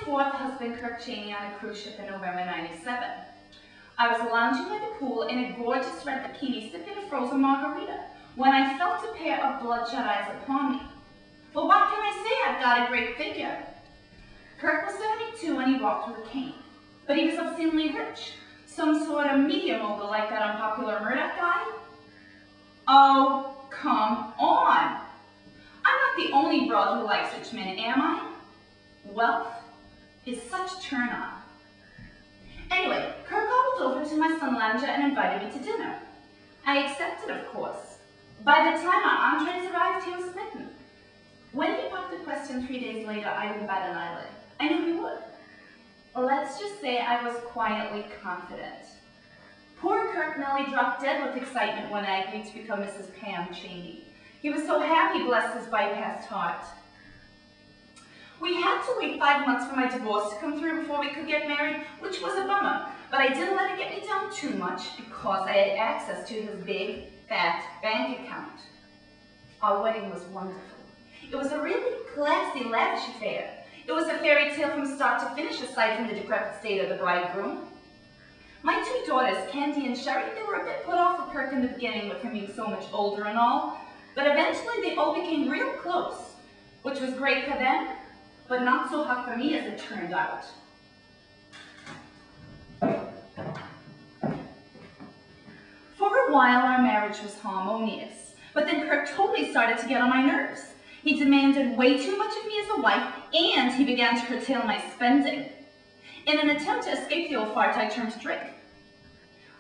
fourth husband Kirk Cheney on a cruise ship in November '97. I was lounging by the pool in a gorgeous red bikini sipping a frozen margarita when I felt a pair of bloodshot eyes upon me. Well, what can I say? I've got a great figure. Kirk was 72 and he walked with a cane, but he was obscenely rich. Some sort of media mogul like that unpopular Murdoch guy? Oh, come on. I'm not the only broad who likes rich men, am I? Wealth is such a turn on. Anyway, Kirk called over to my sun lounger and invited me to dinner. I accepted, of course. By the time our entrees arrived, he was smitten. When he popped the question 3 days later, I didn't bat an eyelid. I knew he would. Let's just say I was quietly confident. Poor Kirk nearly dropped dead with excitement when I agreed to become Mrs. Pam Cheney. He was so happy, bless his bypassed heart. We had to wait 5 months for my divorce to come through before we could get married, which was a bummer, but I didn't let it get me down too much because I had access to his big, fat bank account. Our wedding was wonderful. It was a really classy, lavish affair. It was a fairy tale from start to finish, aside from the decrepit state of the bridegroom. My 2 daughters, Candy and Sherry, they were a bit put off with Kirk in the beginning with him being so much older and all, but eventually they all became real close, which was great for them, but not so hot for me as it turned out. For a while, our marriage was harmonious, but then Kirk totally started to get on my nerves. He demanded way too much of me as a wife, and he began to curtail my spending. In an attempt to escape the old fart, I turned to drink.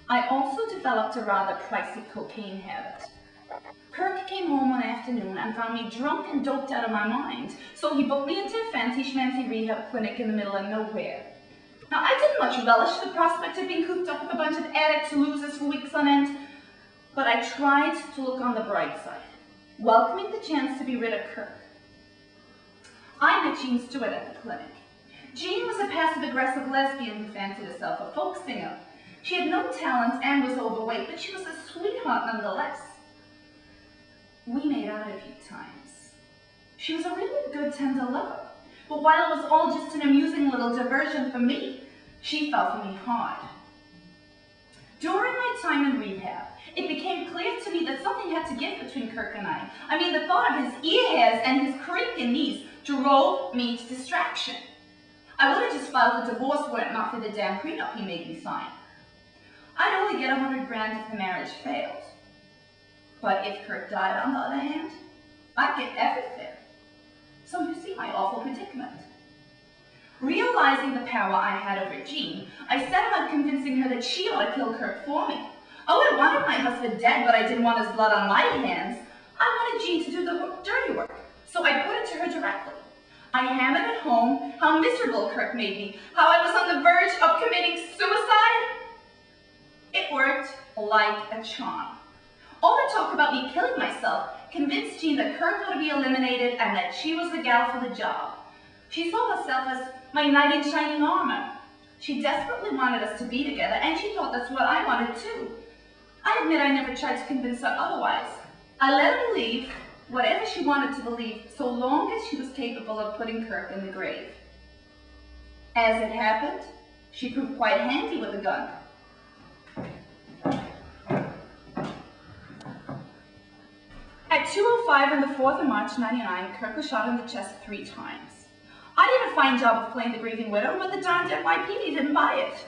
I also developed a rather pricey cocaine habit. Kirk came home one afternoon and found me drunk and doped out of my mind, so he booked me into a fancy-schmancy rehab clinic in the middle of nowhere. Now, I didn't much relish the prospect of being cooped up with a bunch of addicts losers for weeks on end, but I tried to look on the bright side, welcoming the chance to be rid of Kirk. I met Jean Stewart at the clinic. Jean was a passive-aggressive lesbian who fancied herself a folk singer. She had no talent and was overweight, but she was a sweetheart nonetheless. We made out a few times. She was a really good, tender lover, but while it was all just an amusing little diversion for me, she fell for me hard. During my time in rehab, it became clear to me that something had to give between Kirk and I. I mean, the thought of his ear hairs and his creaking knees drove me to distraction. I would have just filed a divorce were it not for the damn prenup he made me sign. I'd only get $100 grand if the marriage failed. But if Kirk died, on the other hand, I'd get everything. So you see my awful predicament. Realizing the power I had over Jean, I set about convincing her that she ought to kill Kirk for me. Oh, I wanted my husband dead, but I didn't want his blood on my hands. I wanted Jean to do the dirty work, so I put it to her directly. I hammered at home how miserable Kirk made me, how I was on the verge of committing suicide. It worked like a charm. All the talk about me killing myself convinced Jean that Kirk ought to be eliminated and that she was the gal for the job. She saw herself as my knight in shining armor. She desperately wanted us to be together, and she thought that's what I wanted too. I admit I never tried to convince her otherwise. I let her believe whatever she wanted to believe, so long as she was capable of putting Kirk in the grave. As it happened, she proved quite handy with a gun. At 2:05 on the 4th of March, '99, Kirk was shot in the chest 3 times. I did a fine job of playing the grieving widow, but the darned NYPD didn't buy it.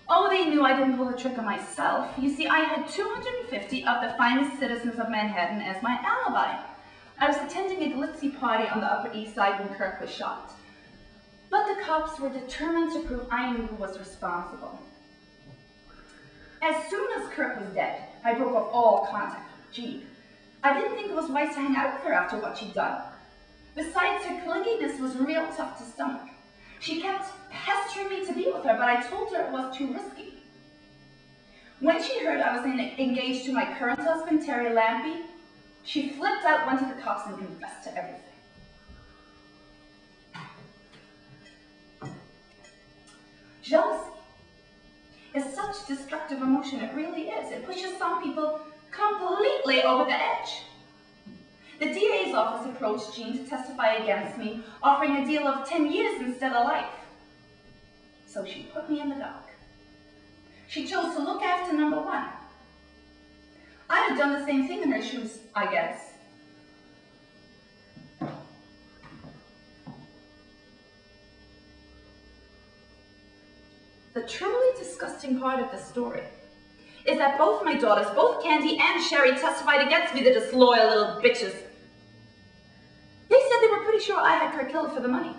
Oh, they knew I didn't pull the trigger myself. You see, I had 250 of the finest citizens of Manhattan as my alibi. I was attending a glitzy party on the Upper East Side when Kirk was shot. But the cops were determined to prove I knew who was responsible. As soon as Kirk was dead, I broke off all contact with Jean. I didn't think it was wise to hang out with her after what she'd done. Besides, her clinginess was real tough to stomach. She kept pestering me to be with her, but I told her it was too risky. When she heard I was engaged to my current husband, Terry Lampe, she flipped out, went to the cops, and confessed to everything. Jealousy is such destructive emotion, it really is. It pushes some people completely over the edge. The DA's office approached Jean to testify against me, offering a deal of 10 years instead of life. so she put me in the dark. She chose to look after number one. I'd have done the same thing in her shoes, I guess. The truly disgusting part of the story is that both my daughters, both Candy and Sherry, testified against me, the disloyal little bitches. They said they were pretty sure I had her killed for the money.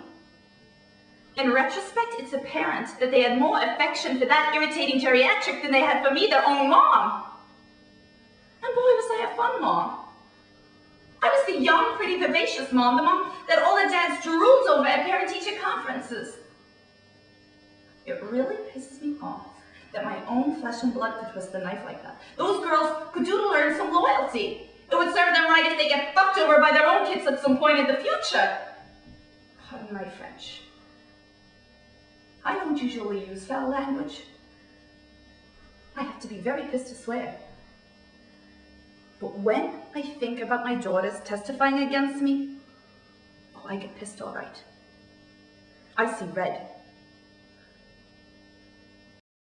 In retrospect, it's apparent that they had more affection for that irritating geriatric than they had for me, their own mom. And boy, was I a fun mom. I was the young, pretty, vivacious mom, the mom that all the dads drooled over at parent-teacher conferences. It really pisses me off that my own flesh and blood could twist the knife like that. Those girls could do to learn some loyalty. It would serve them right if they get fucked over by their own kids at some point in the future. Pardon my French. I don't usually use foul language. I have to be very pissed to swear. But when I think about my daughters testifying against me, oh, I get pissed all right. I see red.